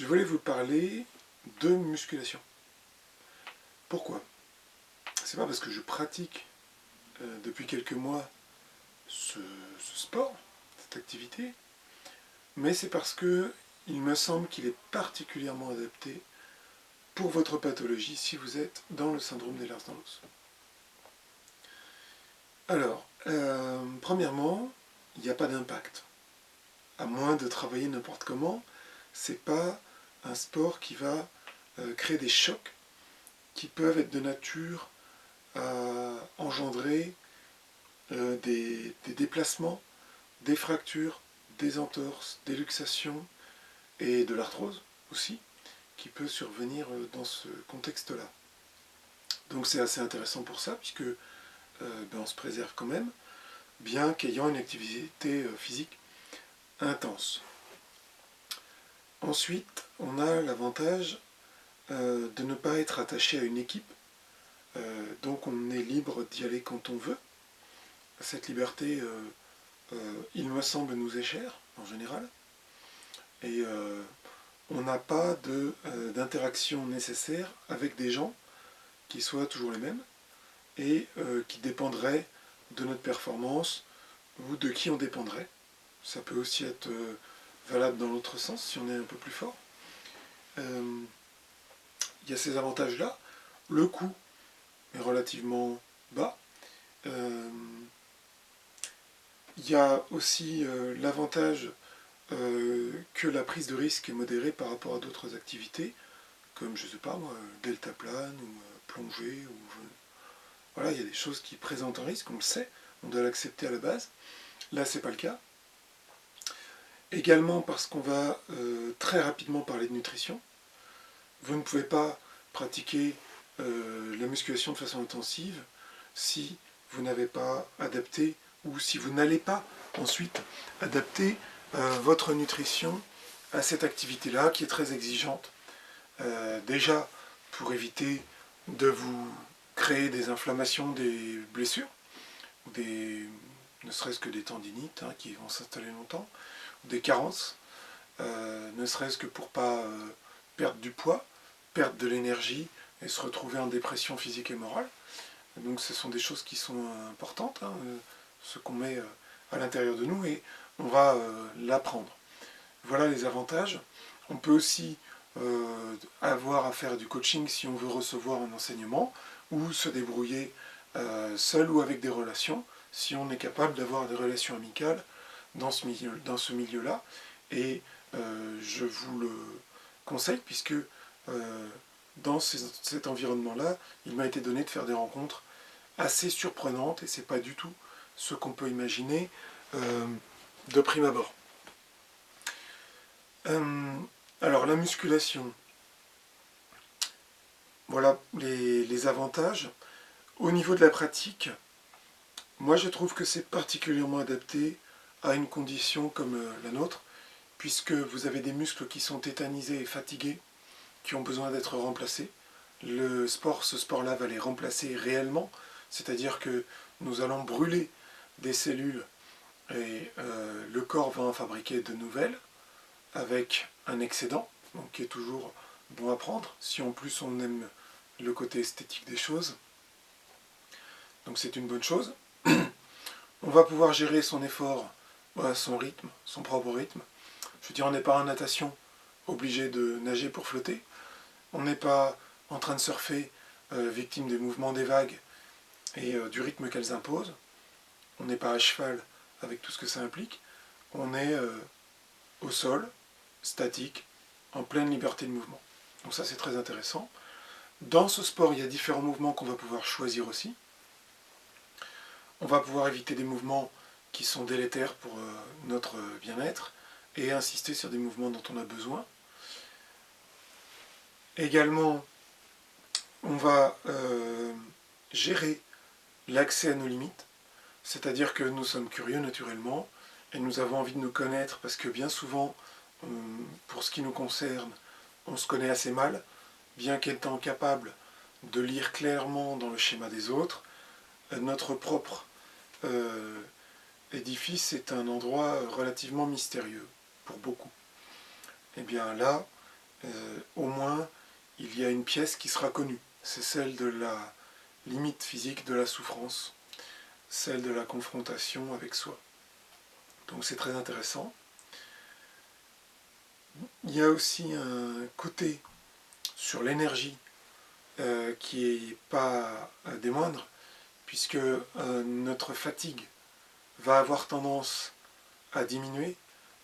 Je voulais vous parler de musculation. Pourquoi? C'est pas parce que je pratique depuis quelques mois ce sport, cette activité, mais c'est parce que il me semble qu'il est particulièrement adapté pour votre pathologie si vous êtes dans le syndrome d'Ehlers-Danlos. Alors, premièrement, il n'y a pas d'impact. À moins de travailler n'importe comment, c'est pas un sport qui va créer des chocs qui peuvent être de nature à engendrer des déplacements, des fractures, des entorses, des luxations et de l'arthrose aussi, qui peut survenir dans ce contexte-là. Donc c'est assez intéressant pour ça, puisque on se préserve quand même, bien qu'ayant une activité physique intense. Ensuite, on a l'avantage de ne pas être attaché à une équipe, donc on est libre d'y aller quand on veut. Cette liberté, il me semble, nous est chère, en général, et on n'a pas d'interaction nécessaire avec des gens qui soient toujours les mêmes, et qui dépendraient de notre performance, ou de qui on dépendrait. Ça peut aussi être valable dans l'autre sens, si on est un peu plus fort. Il y a ces avantages-là. Le coût est relativement bas. Il y a aussi l'avantage que la prise de risque est modérée par rapport à d'autres activités, comme, je ne sais pas moi, deltaplane, ou plongée, ou... Voilà, il y a des choses qui présentent un risque, on le sait, on doit l'accepter à la base. Là, c'est pas le cas. Également parce qu'on va très rapidement parler de nutrition. Vous ne pouvez pas pratiquer la musculation de façon intensive si vous n'avez pas adapté, ou si vous n'allez pas ensuite adapter votre nutrition à cette activité-là, qui est très exigeante. Déjà, pour éviter de vous créer des inflammations, des blessures, ne serait-ce que des tendinites qui vont s'installer longtemps, ou des carences, ne serait-ce que pour ne pas perdre du poids, perdre de l'énergie et se retrouver en dépression physique et morale. Donc ce sont des choses qui sont importantes, ce qu'on met à l'intérieur de nous, et on va l'apprendre. Voilà les avantages. On peut aussi avoir à faire du coaching si on veut recevoir un enseignement, ou se débrouiller seul ou avec des relations, si on est capable d'avoir des relations amicales dans ce milieu-là. Et je vous le conseille, puisque dans cet environnement-là, il m'a été donné de faire des rencontres assez surprenantes, et c'est pas du tout ce qu'on peut imaginer de prime abord. Alors la musculation, voilà les avantages. Au niveau de la pratique, moi je trouve que c'est particulièrement adapté à une condition comme la nôtre, puisque vous avez des muscles qui sont tétanisés et fatigués, qui ont besoin d'être remplacés. Ce sport-là va les remplacer réellement, c'est-à-dire que nous allons brûler des cellules et le corps va en fabriquer de nouvelles avec un excédent, donc qui est toujours bon à prendre, si en plus on aime le côté esthétique des choses. Donc c'est une bonne chose. On va pouvoir gérer son effort à son rythme, son propre rythme. Je veux dire, on n'est pas en natation obligé de nager pour flotter. On n'est pas en train de surfer, victime des mouvements des vagues et du rythme qu'elles imposent. On n'est pas à cheval avec tout ce que ça implique. On est au sol, statique, en pleine liberté de mouvement. Donc ça, c'est très intéressant. Dans ce sport, il y a différents mouvements qu'on va pouvoir choisir aussi. On va pouvoir éviter des mouvements qui sont délétères pour notre bien-être et insister sur des mouvements dont on a besoin. Également, on va gérer l'accès à nos limites, c'est-à-dire que nous sommes curieux naturellement et nous avons envie de nous connaître, parce que bien souvent, pour ce qui nous concerne, on se connaît assez mal, bien qu'étant capable de lire clairement dans le schéma des autres. Notre propre édifice est un endroit relativement mystérieux pour beaucoup. Et bien là, au moins il y a une pièce qui sera connue. C'est celle de la limite physique, de la souffrance, celle de la confrontation avec soi. Donc c'est très intéressant. Il y a aussi un côté sur l'énergie qui n'est pas des moindres, puisque notre fatigue va avoir tendance à diminuer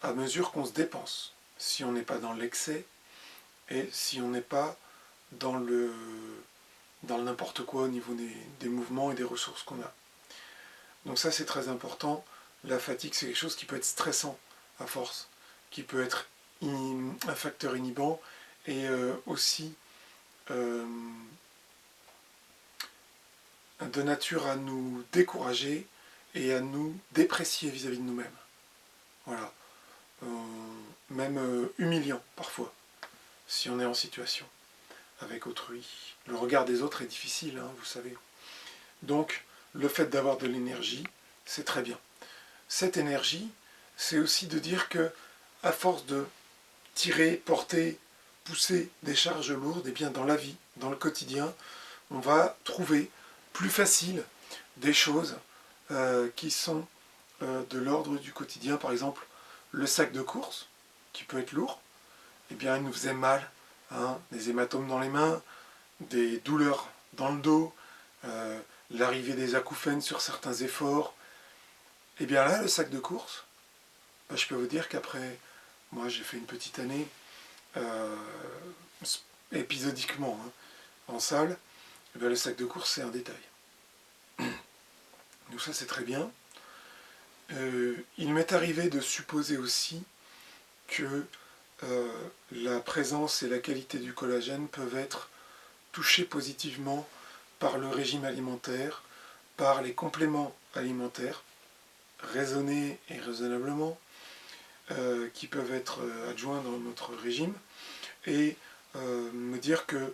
à mesure qu'on se dépense, si on n'est pas dans l'excès et si on n'est pas dans le n'importe quoi au niveau des mouvements et des ressources qu'on a. Donc ça c'est très important. La fatigue c'est quelque chose qui peut être stressant à force, qui peut être un facteur inhibant et aussi de nature à nous décourager et à nous déprécier vis-à-vis de nous-mêmes. Voilà. Même humiliant parfois, si on est en situation avec autrui. Le regard des autres est difficile, hein, vous savez. Donc, le fait d'avoir de l'énergie, c'est très bien. Cette énergie, c'est aussi de dire que, à force de tirer, porter, pousser des charges lourdes, et bien dans la vie, dans le quotidien, on va trouver plus facile des choses qui sont de l'ordre du quotidien. Par exemple, le sac de course, qui peut être lourd, eh bien il nous faisait mal, hein, des hématomes dans les mains, des douleurs dans le dos, l'arrivée des acouphènes sur certains efforts. Et bien là, le sac de course, ben, je peux vous dire qu'après, moi j'ai fait une petite année épisodiquement hein, en salle, et bien le sac de course c'est un détail. Donc ça c'est très bien. Il m'est arrivé de supposer aussi que la présence et la qualité du collagène peuvent être touchées positivement par le régime alimentaire, par les compléments alimentaires, raisonnés et raisonnablement, qui peuvent être adjoints dans notre régime, et me dire que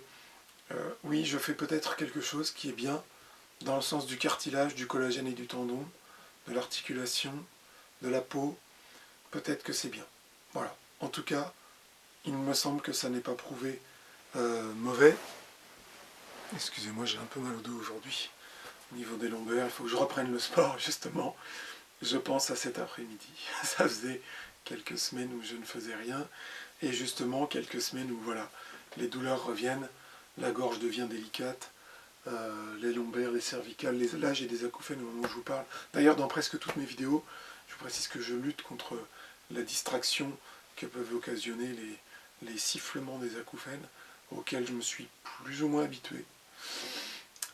oui, je fais peut-être quelque chose qui est bien dans le sens du cartilage, du collagène et du tendon, de l'articulation, de la peau, peut-être que c'est bien. Voilà. En tout cas, il me semble que ça n'est pas prouvé mauvais. Excusez-moi, j'ai un peu mal au dos aujourd'hui. Au niveau des lombaires, il faut que je reprenne le sport, justement. Je pense à cet après-midi. Ça faisait quelques semaines où je ne faisais rien. Et justement, quelques semaines où voilà, les douleurs reviennent, la gorge devient délicate, les lombaires, les cervicales, là j'ai des acouphènes au moment où je vous parle. D'ailleurs, dans presque toutes mes vidéos, je vous précise que je lutte contre la distraction que peuvent occasionner les sifflements des acouphènes, auxquels je me suis plus ou moins habitué.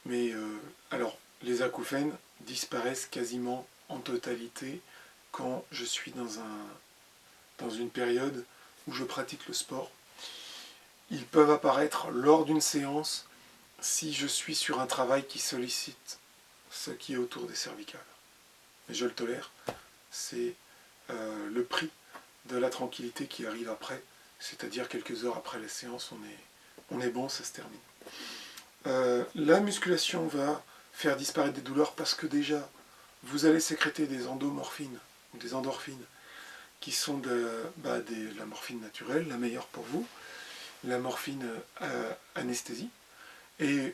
Mais alors, les acouphènes disparaissent quasiment en totalité quand je suis dans une période où je pratique le sport. Ils peuvent apparaître lors d'une séance si je suis sur un travail qui sollicite ce qui est autour des cervicales. Mais je le tolère, c'est le prix de la tranquillité qui arrive après, c'est-à-dire quelques heures après la séance, on est bon, ça se termine. La musculation va faire disparaître des douleurs parce que déjà, vous allez sécréter des endomorphines, ou des endorphines, qui sont de la morphine naturelle, la meilleure pour vous, la morphine anesthésie, et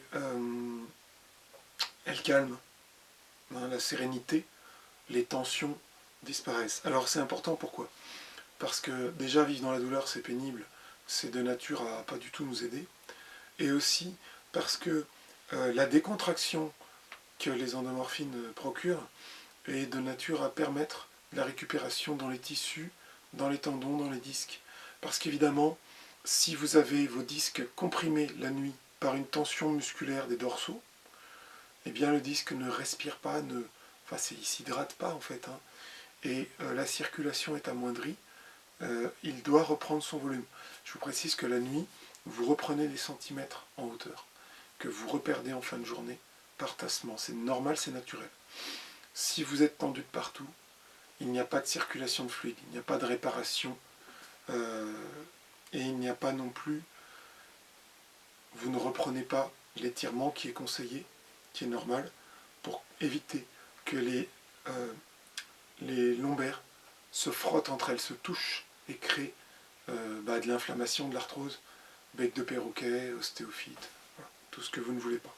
elle calme hein, la sérénité, les tensions disparaissent. Alors c'est important, pourquoi? Parce que déjà vivre dans la douleur c'est pénible, c'est de nature à pas du tout nous aider, et aussi parce que la décontraction que les endomorphines procurent est de nature à permettre la récupération dans les tissus, dans les tendons, dans les disques. Parce qu'évidemment, si vous avez vos disques comprimés la nuit par une tension musculaire des dorsaux, eh bien le disque ne respire pas, il ne s'hydrate pas en fait, hein, et la circulation est amoindrie, il doit reprendre son volume. Je vous précise que la nuit, vous reprenez des centimètres en hauteur, que vous reperdez en fin de journée par tassement. C'est normal, c'est naturel. Si vous êtes tendu de partout, il n'y a pas de circulation de fluide, il n'y a pas de réparation, et il n'y a pas non plus, vous ne reprenez pas l'étirement qui est conseillé, qui est normal, pour éviter que les lombaires se frottent entre elles, se touchent et créent de l'inflammation, de l'arthrose, bec de perroquet, ostéophyte, voilà, tout ce que vous ne voulez pas.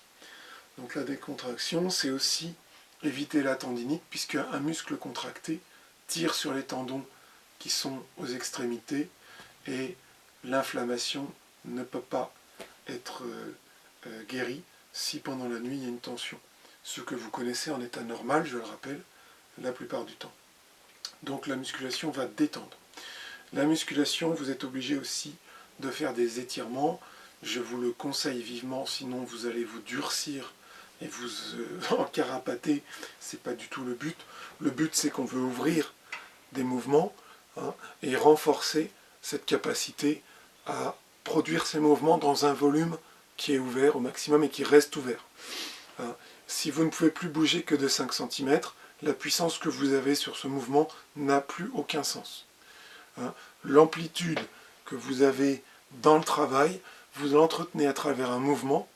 Donc la décontraction, c'est aussi éviter la tendinite, puisque un muscle contracté tire sur les tendons qui sont aux extrémités, et l'inflammation ne peut pas être guérie si pendant la nuit il y a une tension. Ce que vous connaissez en état normal, je le rappelle, la plupart du temps. Donc la musculation va détendre. La musculation, vous êtes obligé aussi de faire des étirements. Je vous le conseille vivement, sinon vous allez vous durcir et vous encarapater. C'est pas du tout le but. Le but, c'est qu'on veut ouvrir des mouvements, hein, et renforcer cette capacité à produire ces mouvements dans un volume qui est ouvert au maximum et qui reste ouvert. Hein. Si vous ne pouvez plus bouger que de 5 cm, la puissance que vous avez sur ce mouvement n'a plus aucun sens. Hein. L'amplitude que vous avez dans le travail, vous l'entretenez à travers un mouvement,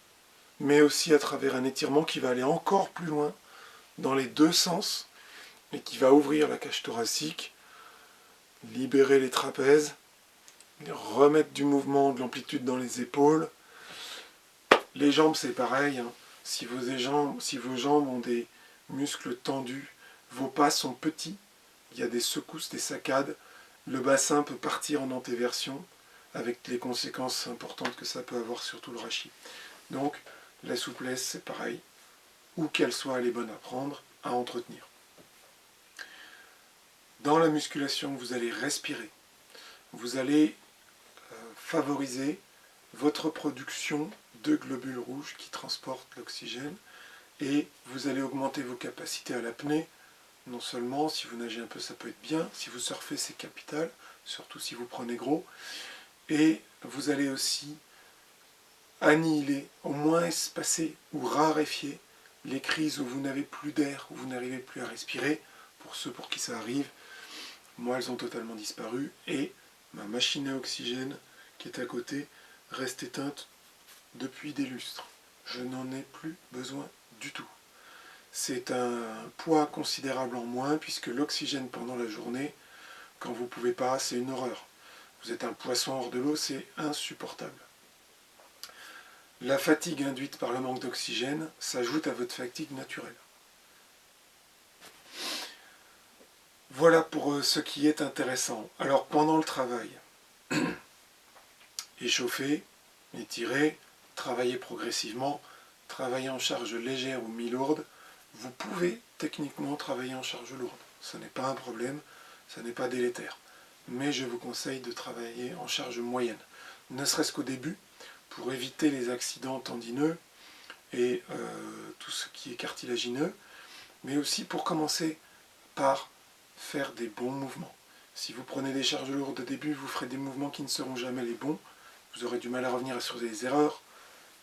mais aussi à travers un étirement qui va aller encore plus loin dans les deux sens et qui va ouvrir la cage thoracique, libérer les trapèzes, remettre du mouvement, de l'amplitude dans les épaules. Les jambes, c'est pareil. Hein. Si vos jambes ont des muscles tendus, vos pas sont petits, il y a des secousses, des saccades, le bassin peut partir en antéversion, avec les conséquences importantes que ça peut avoir sur tout le rachis. Donc, la souplesse, c'est pareil. Où qu'elle soit, elle est bonne à prendre, à entretenir. Dans la musculation, vous allez respirer. Vous allez favoriser votre production de globules rouges qui transportent l'oxygène, et vous allez augmenter vos capacités à l'apnée. Non seulement, si vous nagez un peu, ça peut être bien. Si vous surfez, c'est capital, surtout si vous prenez gros. Et vous allez aussi annihiler, au moins espacer ou raréfier les crises où vous n'avez plus d'air, où vous n'arrivez plus à respirer. Pour ceux pour qui ça arrive, moi, elles ont totalement disparu. Et ma machine à oxygène, qui est à côté, reste éteinte depuis des lustres. Je n'en ai plus besoin du tout. C'est un poids considérable en moins, puisque l'oxygène pendant la journée, quand vous ne pouvez pas, c'est une horreur. Vous êtes un poisson hors de l'eau, c'est insupportable. La fatigue induite par le manque d'oxygène s'ajoute à votre fatigue naturelle. Voilà pour ce qui est intéressant. Alors pendant le travail, échauffer, étirer, travailler progressivement, travailler en charge légère ou mi-lourde, vous pouvez techniquement travailler en charge lourde. Ce n'est pas un problème, ce n'est pas délétère. Mais je vous conseille de travailler en charge moyenne, ne serait-ce qu'au début, pour éviter les accidents tendineux et tout ce qui est cartilagineux, mais aussi pour commencer par faire des bons mouvements. Si vous prenez des charges lourdes au début, vous ferez des mouvements qui ne seront jamais les bons, vous aurez du mal à revenir sur des erreurs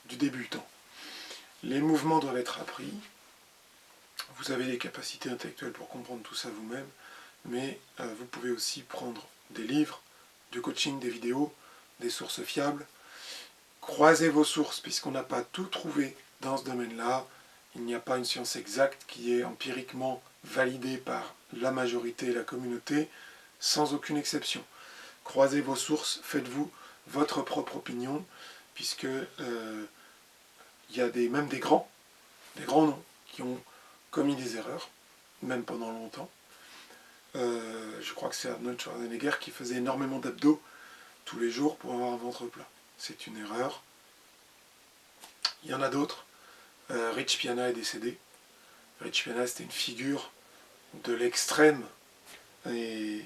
du débutant. Les mouvements doivent être appris, vous avez les capacités intellectuelles pour comprendre tout ça vous-même, mais vous pouvez aussi prendre des livres, du coaching, des vidéos, des sources fiables. Croisez vos sources, puisqu'on n'a pas tout trouvé dans ce domaine-là. Il n'y a pas une science exacte qui est empiriquement validée par la majorité et la communauté, sans aucune exception. Croisez vos sources, faites-vous votre propre opinion, puisque il y a même des grands noms qui ont commis des erreurs, même pendant longtemps. Je crois que c'est Arnold Schwarzenegger qui faisait énormément d'abdos tous les jours pour avoir un ventre plat. C'est une erreur. Il y en a d'autres. Rich Piana est décédé. Rich Piana, c'était une figure de l'extrême. Et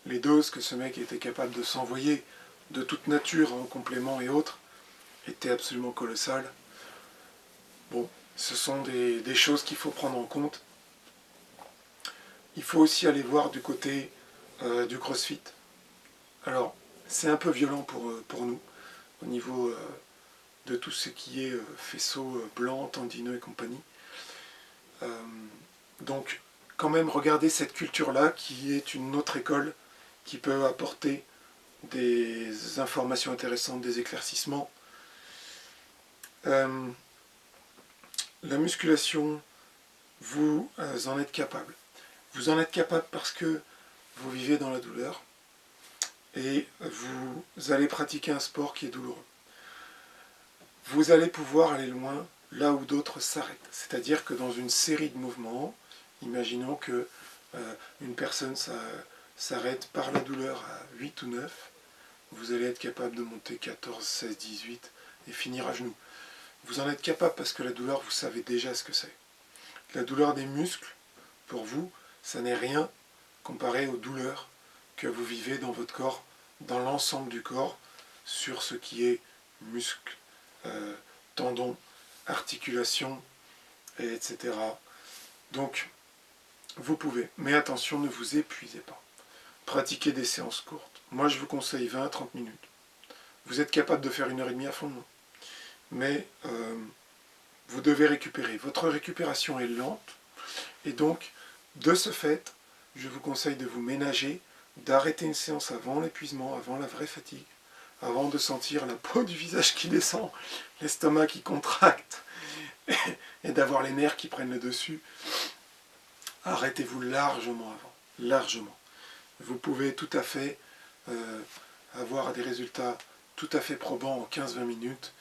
les doses que ce mec était capable de s'envoyer de toute nature en complément et autres étaient absolument colossales. Bon, ce sont des choses qu'il faut prendre en compte. Il faut aussi aller voir du côté du CrossFit. Alors, c'est un peu violent pour nous, au niveau de tout ce qui est faisceau blanc, tendineux et compagnie. Donc, quand même, regardez cette culture-là, qui est une autre école, qui peut apporter des informations intéressantes, des éclaircissements. La musculation, vous en êtes capable. Vous en êtes capable parce que vous vivez dans la douleur et vous allez pratiquer un sport qui est douloureux. Vous allez pouvoir aller loin là où d'autres s'arrêtent. C'est-à-dire que dans une série de mouvements, imaginons que une personne s'arrête par la douleur à 8 ou 9, vous allez être capable de monter 14, 16, 18 et finir à genoux. Vous en êtes capable parce que la douleur, vous savez déjà ce que c'est. La douleur des muscles, pour vous, ça n'est rien comparé aux douleurs que vous vivez dans votre corps, dans l'ensemble du corps, sur ce qui est muscles, tendons, articulations, etc. Donc, vous pouvez, mais attention, ne vous épuisez pas. Pratiquez des séances courtes. Moi, je vous conseille 20 à 30 minutes. Vous êtes capable de faire 1h30 à fondement. Mais vous devez récupérer. Votre récupération est lente. Et donc, de ce fait, je vous conseille de vous ménager, d'arrêter une séance avant l'épuisement, avant la vraie fatigue, avant de sentir la peau du visage qui descend, l'estomac qui contracte, et d'avoir les nerfs qui prennent le dessus. Arrêtez-vous largement avant. Largement. Vous pouvez tout à fait avoir des résultats tout à fait probants en 15-20 minutes,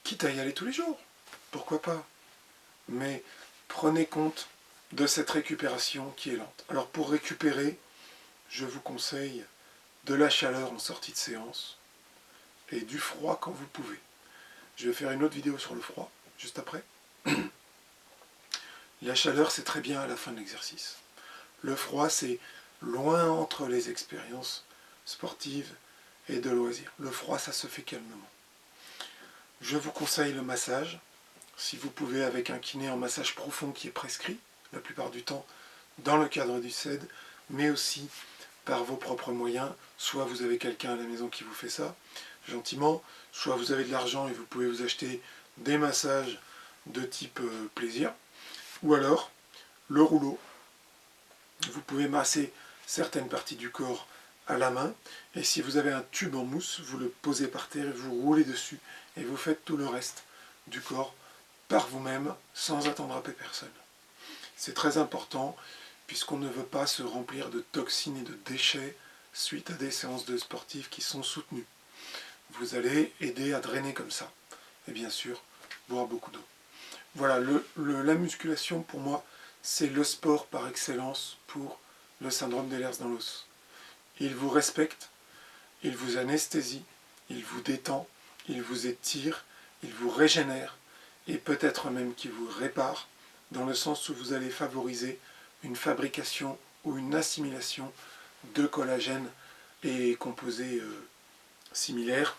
quitte à y aller tous les jours. Pourquoi pas? Mais prenez compte de cette récupération qui est lente. Alors pour récupérer, je vous conseille de la chaleur en sortie de séance et du froid quand vous pouvez. Je vais faire une autre vidéo sur le froid, juste après. La chaleur, c'est très bien à la fin de l'exercice. Le froid, c'est loin entre les expériences sportives et de loisirs. Le froid, ça se fait calmement. Je vous conseille le massage, si vous pouvez, avec un kiné en massage profond qui est prescrit, la plupart du temps, dans le cadre du CED, mais aussi par vos propres moyens. Soit vous avez quelqu'un à la maison qui vous fait ça, gentiment, soit vous avez de l'argent et vous pouvez vous acheter des massages de type plaisir, ou alors le rouleau. Vous pouvez masser certaines parties du corps à la main, et si vous avez un tube en mousse, vous le posez par terre et vous roulez dessus, et vous faites tout le reste du corps par vous-même, sans attendre à personne. C'est très important, puisqu'on ne veut pas se remplir de toxines et de déchets suite à des séances de sportifs qui sont soutenues. Vous allez aider à drainer comme ça, et bien sûr, boire beaucoup d'eau. Voilà, la musculation, pour moi, c'est le sport par excellence pour le syndrome d'Ehlers dans l'os. Il vous respecte, il vous anesthésie, il vous détend, il vous étire, il vous régénère, et peut-être même qu'il vous répare, dans le sens où vous allez favoriser une fabrication ou une assimilation de collagène et composés similaires.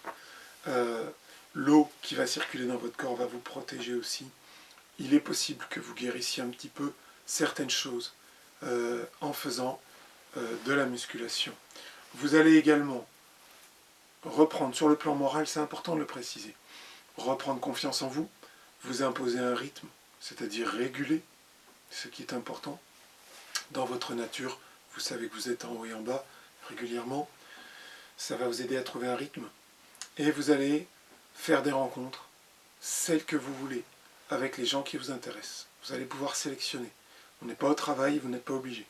L'eau qui va circuler dans votre corps va vous protéger aussi. Il est possible que vous guérissiez un petit peu certaines choses en faisant de la musculation. Vous allez également reprendre, sur le plan moral, c'est important de le préciser, reprendre confiance en vous, vous imposer un rythme, c'est-à-dire réguler, ce qui est important. Dans votre nature, vous savez que vous êtes en haut et en bas régulièrement, ça va vous aider à trouver un rythme. Et vous allez faire des rencontres, celles que vous voulez, avec les gens qui vous intéressent. Vous allez pouvoir sélectionner. On n'est pas au travail, vous n'êtes pas obligé.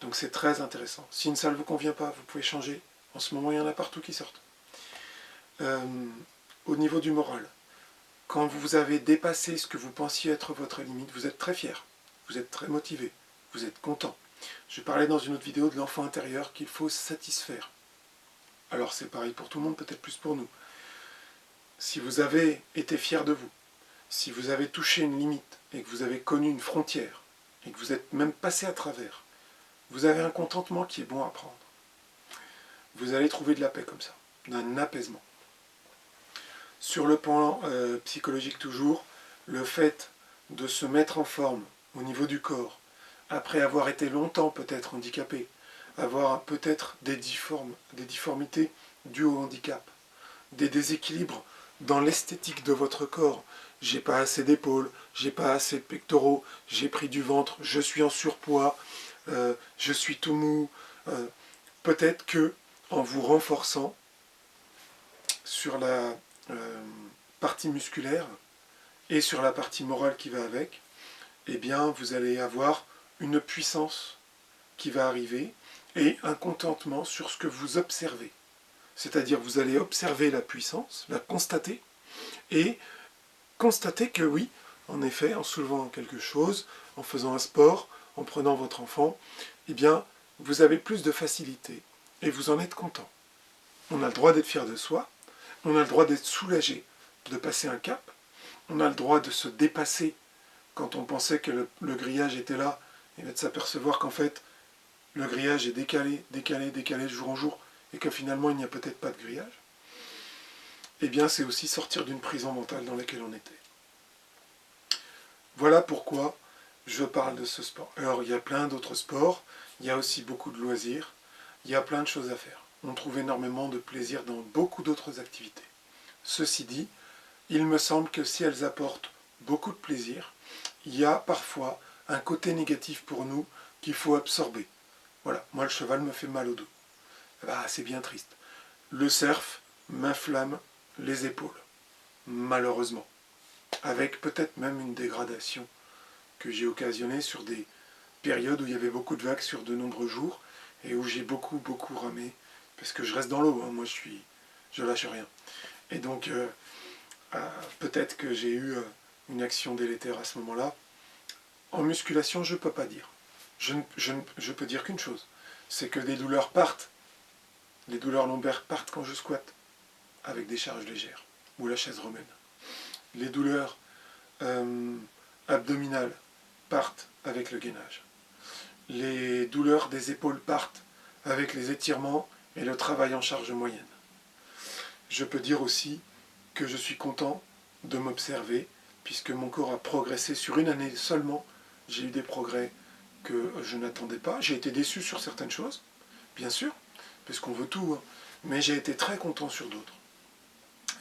Donc c'est très intéressant. Si une salle ne vous convient pas, vous pouvez changer. En ce moment, il y en a partout qui sortent. Au niveau du moral, quand vous avez dépassé ce que vous pensiez être votre limite, vous êtes très fier, vous êtes très motivé, vous êtes content. Je parlais dans une autre vidéo de l'enfant intérieur qu'il faut satisfaire. Alors c'est pareil pour tout le monde, peut-être plus pour nous. Si vous avez été fier de vous, si vous avez touché une limite et que vous avez connu une frontière et que vous êtes même passé à travers, vous avez un contentement qui est bon à prendre. Vous allez trouver de la paix comme ça, d'un apaisement. Sur le plan psychologique toujours, le fait de se mettre en forme au niveau du corps, après avoir été longtemps peut-être handicapé, avoir peut-être des difformités dues au handicap, des déséquilibres dans l'esthétique de votre corps. J'ai pas assez d'épaules, j'ai pas assez de pectoraux, j'ai pris du ventre, je suis en surpoids, je suis tout mou. Peut-être que en vous renforçant sur la partie musculaire et sur la partie morale qui va avec, eh bien vous allez avoir une puissance qui va arriver et un contentement sur ce que vous observez. C'est-à-dire vous allez observer la puissance, la constater, et constater que oui, en effet, en soulevant quelque chose, en faisant un sport, en prenant votre enfant, eh bien, vous avez plus de facilité et vous en êtes content. On a le droit d'être fier de soi, on a le droit d'être soulagé, de passer un cap, on a le droit de se dépasser quand on pensait que le grillage était là, et de s'apercevoir qu'en fait, le grillage est décalé, décalé, décalé de jour en jour, et que finalement il n'y a peut-être pas de grillage. Eh bien, c'est aussi sortir d'une prison mentale dans laquelle on était. Voilà pourquoi je parle de ce sport. Alors, il y a plein d'autres sports, il y a aussi beaucoup de loisirs, il y a plein de choses à faire. On trouve énormément de plaisir dans beaucoup d'autres activités. Ceci dit, il me semble que si elles apportent beaucoup de plaisir, il y a parfois un côté négatif pour nous qu'il faut absorber. Voilà, moi le cheval me fait mal au dos. Ah, c'est bien triste. Le surf m'inflamme les épaules, malheureusement. Avec peut-être même une dégradation que j'ai occasionnée sur des périodes où il y avait beaucoup de vagues sur de nombreux jours et où j'ai beaucoup ramé, parce que je reste dans l'eau, hein, moi je lâche rien. Et donc peut-être que j'ai eu une action délétère à ce moment-là. En musculation, je ne peux pas dire. Je peux dire qu'une chose, c'est que les douleurs partent, les douleurs lombaires partent quand je squatte, avec des charges légères, ou la chaise romaine. Les douleurs abdominales partent avec le gainage. Les douleurs des épaules partent avec les étirements et le travail en charge moyenne. Je peux dire aussi que je suis content de m'observer, puisque mon corps a progressé sur une année seulement. J'ai eu des progrès que je n'attendais pas. J'ai été déçu sur certaines choses, bien sûr, puisqu'on veut tout, hein, mais j'ai été très content sur d'autres.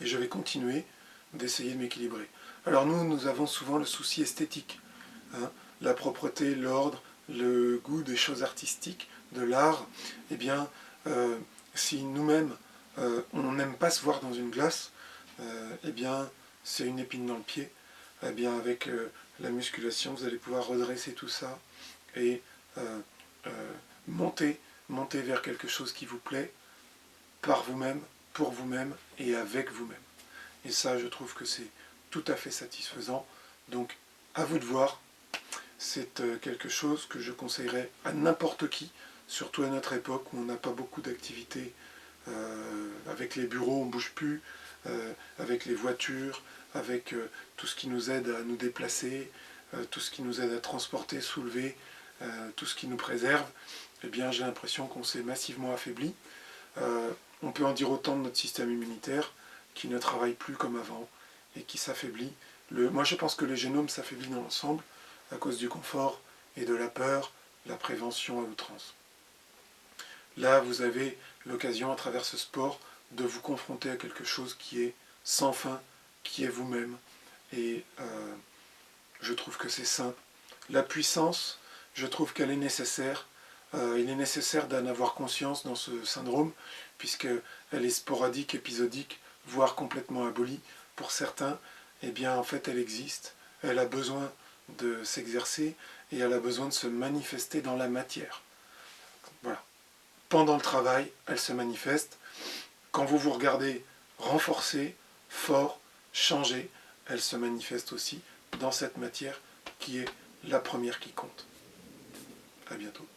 Et je vais continuer d'essayer de m'équilibrer. Alors nous avons souvent le souci esthétique, hein, la propreté, l'ordre, le goût des choses artistiques, de l'art. Eh bien, si nous-mêmes, on n'aime pas se voir dans une glace, eh bien, c'est une épine dans le pied. Eh bien, avec la musculation, vous allez pouvoir redresser tout ça et monter vers quelque chose qui vous plaît, par vous-même, pour vous-même et avec vous-même. Et ça, je trouve que c'est tout à fait satisfaisant. Donc, à vous de voir. C'est quelque chose que je conseillerais à n'importe qui, surtout à notre époque où on n'a pas beaucoup d'activités. Avec les bureaux, on ne bouge plus, avec les voitures, avec tout ce qui nous aide à nous déplacer, tout ce qui nous aide à transporter, soulever, tout ce qui nous préserve. Eh bien, j'ai l'impression qu'on s'est massivement affaibli. On peut en dire autant de notre système immunitaire qui ne travaille plus comme avant et qui s'affaiblit. Moi, je pense que le génome s'affaiblit dans l'ensemble à cause du confort et de la peur, la prévention à outrance. Là, vous avez l'occasion, à travers ce sport, de vous confronter à quelque chose qui est sans fin, qui est vous-même. Et je trouve que c'est sain. La puissance, je trouve qu'elle est nécessaire. Il est nécessaire d'en avoir conscience dans ce syndrome, puisqu'elle est sporadique, épisodique, voire complètement abolie. Pour certains, eh bien, en fait, elle existe. Elle a besoin de s'exercer et elle a besoin de se manifester dans la matière. Voilà. Pendant le travail, elle se manifeste. Quand vous vous regardez renforcé, fort, changé, elle se manifeste aussi dans cette matière qui est la première qui compte. À bientôt.